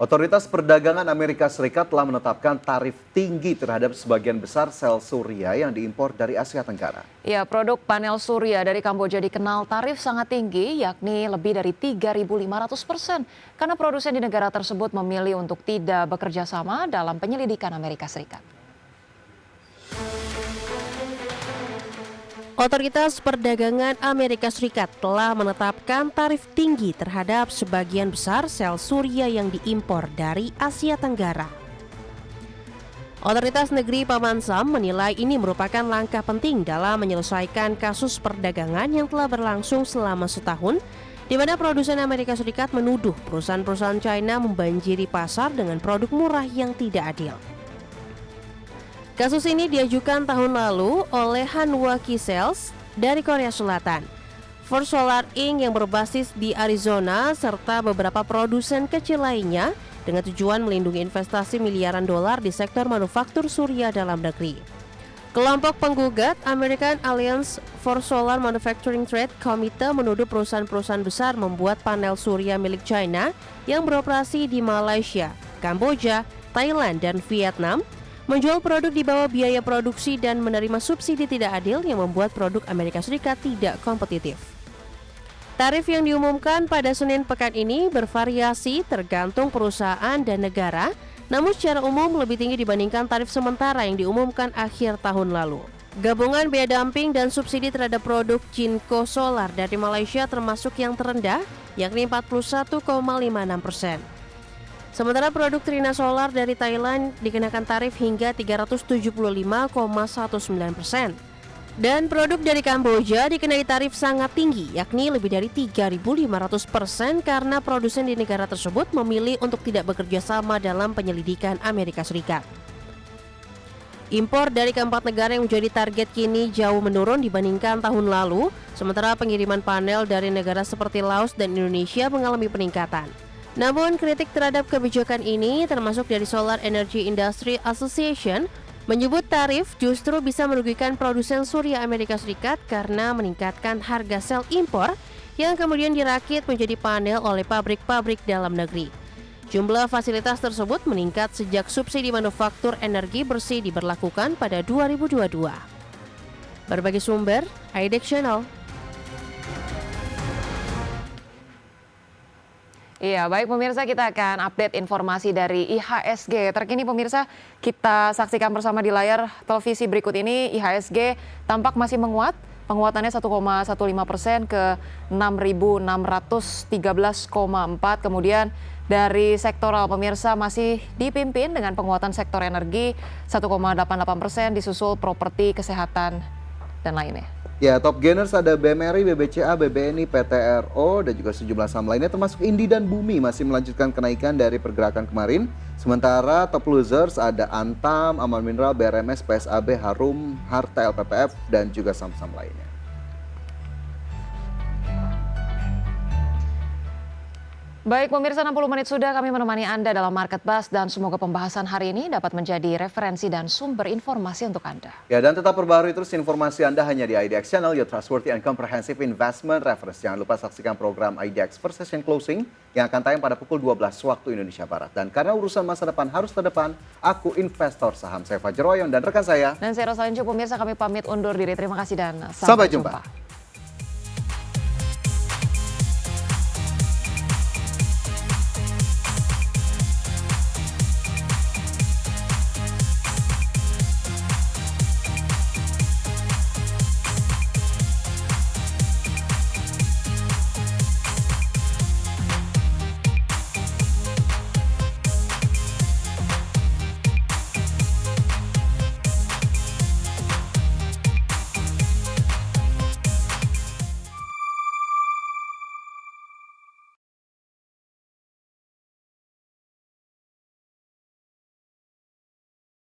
Otoritas Perdagangan Amerika Serikat telah menetapkan tarif tinggi terhadap sebagian besar sel surya yang diimpor dari Asia Tenggara. Ya, produk panel surya dari Kamboja dikenal tarif sangat tinggi, yakni lebih dari 3.500%, karena produsen di negara tersebut memilih untuk tidak bekerja sama dalam penyelidikan Amerika Serikat. Otoritas Perdagangan Amerika Serikat telah menetapkan tarif tinggi terhadap sebagian besar sel surya yang diimpor dari Asia Tenggara. Otoritas Negeri Paman Sam menilai ini merupakan langkah penting dalam menyelesaikan kasus perdagangan yang telah berlangsung selama setahun, di mana produsen Amerika Serikat menuduh perusahaan-perusahaan China membanjiri pasar dengan produk murah yang tidak adil. Kasus ini diajukan tahun lalu oleh Hanwha Ki-Sales dari Korea Selatan, First Solar Inc. yang berbasis di Arizona, serta beberapa produsen kecil lainnya dengan tujuan melindungi investasi miliaran dolar di sektor manufaktur surya dalam negeri. Kelompok penggugat American Alliance for Solar Manufacturing Trade Committee menuduh perusahaan-perusahaan besar membuat panel surya milik China yang beroperasi di Malaysia, Kamboja, Thailand, dan Vietnam menjual produk di bawah biaya produksi dan menerima subsidi tidak adil yang membuat produk Amerika Serikat tidak kompetitif. Tarif yang diumumkan pada Senin pekan ini bervariasi tergantung perusahaan dan negara, namun secara umum lebih tinggi dibandingkan tarif sementara yang diumumkan akhir tahun lalu. Gabungan bea dumping dan subsidi terhadap produk Jinko Solar dari Malaysia termasuk yang terendah, yakni 41,56%. Sementara produk Trina Solar dari Thailand dikenakan tarif hingga 375,19%. Dan produk dari Kamboja dikenai tarif sangat tinggi, yakni lebih dari 3.500% karena produsen di negara tersebut memilih untuk tidak bekerja sama dalam penyelidikan Amerika Serikat. Impor dari keempat negara yang menjadi target kini jauh menurun dibandingkan tahun lalu, sementara pengiriman panel dari negara seperti Laos dan Indonesia mengalami peningkatan. Namun kritik terhadap kebijakan ini termasuk dari Solar Energy Industry Association menyebut tarif justru bisa merugikan produsen surya Amerika Serikat karena meningkatkan harga sel impor yang kemudian dirakit menjadi panel oleh pabrik-pabrik dalam negeri. Jumlah fasilitas tersebut meningkat sejak subsidi manufaktur energi bersih diberlakukan pada 2022. Berbagai sumber, IDX Channel. Iya, baik pemirsa, kita akan update informasi dari IHSG. Terkini pemirsa, kita saksikan bersama di layar televisi berikut ini. IHSG tampak masih menguat, penguatannya 1,15% ke 6.613,4. Kemudian dari sektoral pemirsa masih dipimpin dengan penguatan sektor energi 1,88%, disusul properti, kesehatan, dan lainnya. Ya, top gainers ada BMRI, BBCA, BBNI, PTRO, dan juga sejumlah saham lainnya termasuk Indi dan Bumi masih melanjutkan kenaikan dari pergerakan kemarin. Sementara top losers ada Antam, Aman Mineral, BRMS, PSAB, Harum, Harta, LPPF, dan juga saham-saham lainnya. Baik pemirsa, 60 menit sudah kami menemani Anda dalam Market Buzz dan semoga pembahasan hari ini dapat menjadi referensi dan sumber informasi untuk Anda. Ya, dan tetap perbaharui terus informasi Anda hanya di IDX Channel, your trustworthy and comprehensive investment reference. Jangan lupa saksikan program IDX First Session Closing yang akan tayang pada pukul 12 waktu Indonesia Barat. Dan karena urusan masa depan harus terdepan, aku investor saham. Saya Fajar Royon dan rekan saya. Dan saya Rosalincu, pemirsa, kami pamit undur diri. Terima kasih dan Sampai jumpa.